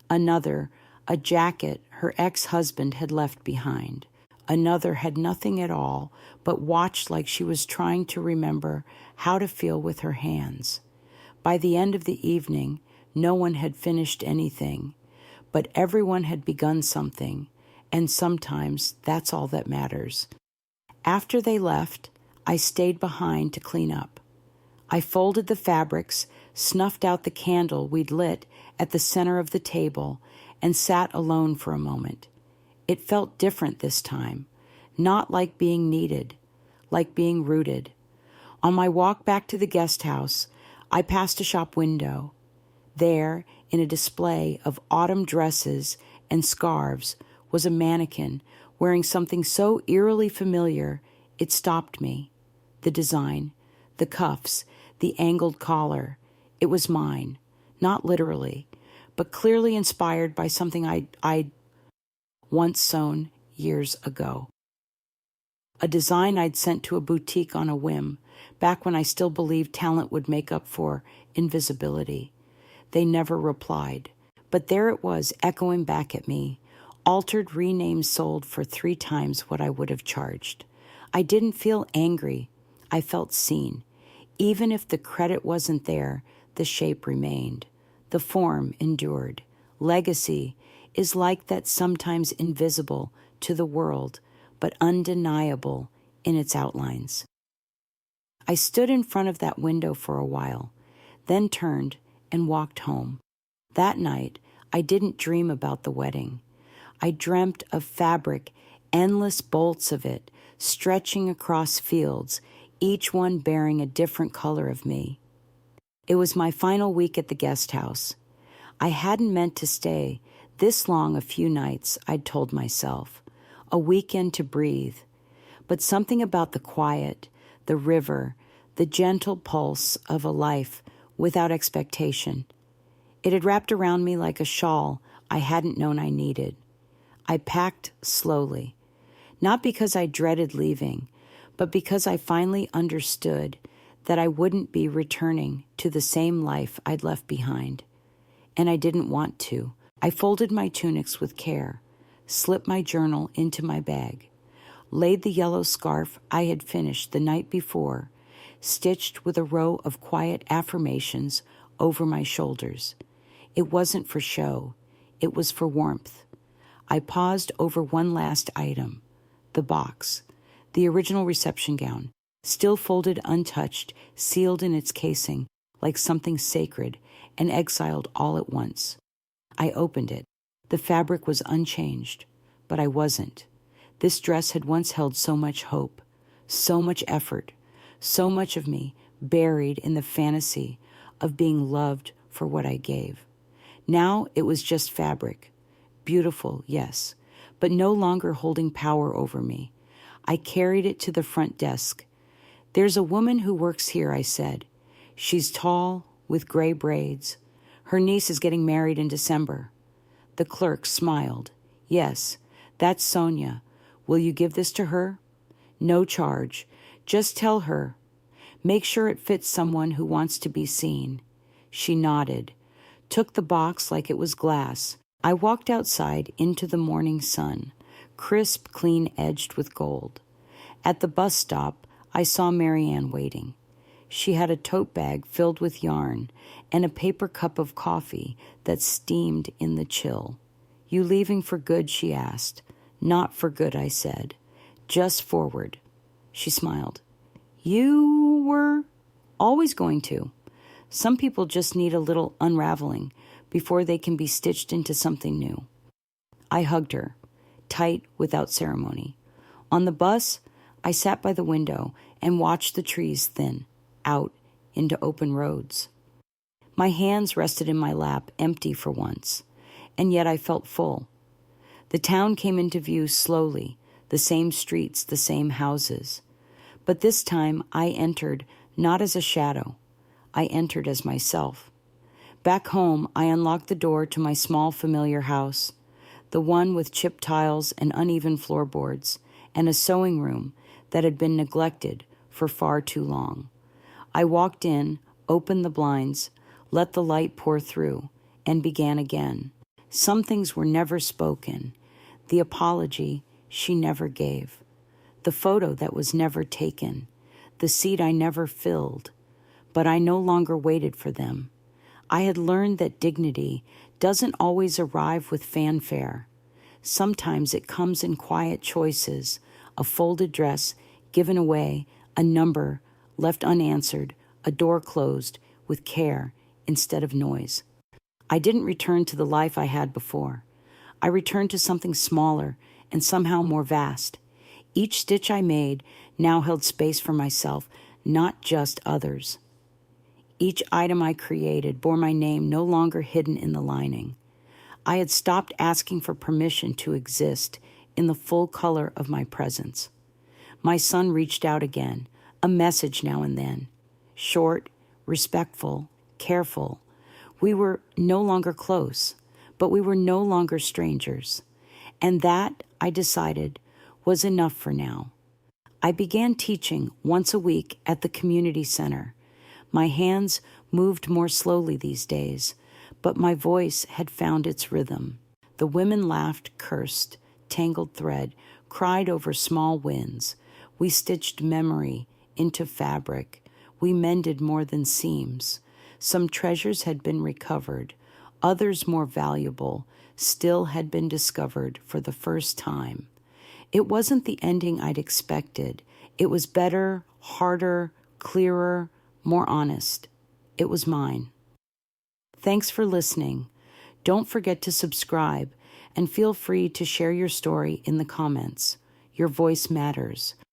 Another, a jacket her ex-husband had left behind. Another had nothing at all, but watched like she was trying to remember how to feel with her hands. By the end of the evening, no one had finished anything, but everyone had begun something, and sometimes that's all that matters. After they left, I stayed behind to clean up. I folded the fabrics, snuffed out the candle we'd lit at the center of the table, and sat alone for a moment. It felt different this time, not like being needed, like being rooted. On my walk back to the guest house, I passed a shop window. There, in a display of autumn dresses and scarves, was a mannequin wearing something so eerily familiar it stopped me. The design, the cuffs, the angled collar. It was mine, not literally, but clearly inspired by something I'd once sewn years ago. A design I'd sent to a boutique on a whim, back when I still believed talent would make up for invisibility. They never replied, but there it was, echoing back at me, altered, renamed, sold for 3 times what I would have charged. I didn't feel angry. I felt seen. Even if the credit wasn't there, the shape remained. The form endured. Legacy is like that, sometimes invisible to the world, but undeniable in its outlines. I stood in front of that window for a while, then turned and walked home. That night, I didn't dream about the wedding. I dreamt of fabric, endless bolts of it, stretching across fields, each one bearing a different color of me. It was my final week at the guest house. I hadn't meant to stay this long a few nights, I'd told myself. A weekend to breathe. But something about the quiet, the river, the gentle pulse of a life without expectation. It had wrapped around me like a shawl I hadn't known I needed. I packed slowly, not because I dreaded leaving, but because I finally understood that I wouldn't be returning to the same life I'd left behind. And I didn't want to. I folded my tunics with care, slipped my journal into my bag, laid the yellow scarf I had finished the night before, stitched with a row of quiet affirmations over my shoulders. It wasn't for show. It was for warmth. I paused over one last item, the box, the original reception gown, still folded untouched, sealed in its casing like something sacred, and exiled all at once. I opened it. The fabric was unchanged, but I wasn't. This dress had once held so much hope, so much effort, so much of me buried in the fantasy of being loved for what I gave. Now it was just fabric. Beautiful, yes, but no longer holding power over me. I carried it to the front desk. "There's a woman who works here," I said. "She's tall, with gray braids. Her niece is getting married in December." The clerk smiled. "Yes, that's Sonia. Will you give this to her?" "No charge. Just tell her. Make sure it fits someone who wants to be seen." She nodded, took the box like it was glass. I walked outside into the morning sun, crisp, clean-edged with gold. At the bus stop, I saw Marianne waiting. She had a tote bag filled with yarn and a paper cup of coffee that steamed in the chill. "You leaving for good?" she asked. "Not for good," I said. "Just forward." She smiled. "You were always going to. Some people just need a little unraveling before they can be stitched into something new." I hugged her, tight, without ceremony. On the bus, I sat by the window and watched the trees thin out into open roads. My hands rested in my lap, empty for once, and yet I felt full. The town came into view slowly, the same streets, the same houses. But this time I entered not as a shadow. I entered as myself. Back home, I unlocked the door to my small familiar house, the one with chipped tiles and uneven floorboards, and a sewing room that had been neglected for far too long. I walked in, opened the blinds, let the light pour through, and began again. Some things were never spoken. The apology she never gave. The photo that was never taken. The seat I never filled. But I no longer waited for them. I had learned that dignity doesn't always arrive with fanfare. Sometimes it comes in quiet choices, a folded dress given away, a number left unanswered, a door closed with care instead of noise. I didn't return to the life I had before. I returned to something smaller and somehow more vast. Each stitch I made now held space for myself, not just others. Each item I created bore my name, no longer hidden in the lining. I had stopped asking for permission to exist in the full color of my presence. My son reached out again, a message now and then, short, respectful, careful, We were no longer close, but we were no longer strangers. And that, I decided, was enough for now. I began teaching once a week at the community center. My hands moved more slowly these days, but my voice had found its rhythm. The women laughed, cursed, tangled thread, cried over small wins. We stitched memory into fabric. We mended more than seams. Some treasures had been recovered. Others more valuable still had been discovered for the first time. It wasn't the ending I'd expected. It was better, harder, clearer, more honest. It was mine. Thanks for listening. Don't forget to subscribe and feel free to share your story in the comments. Your voice matters.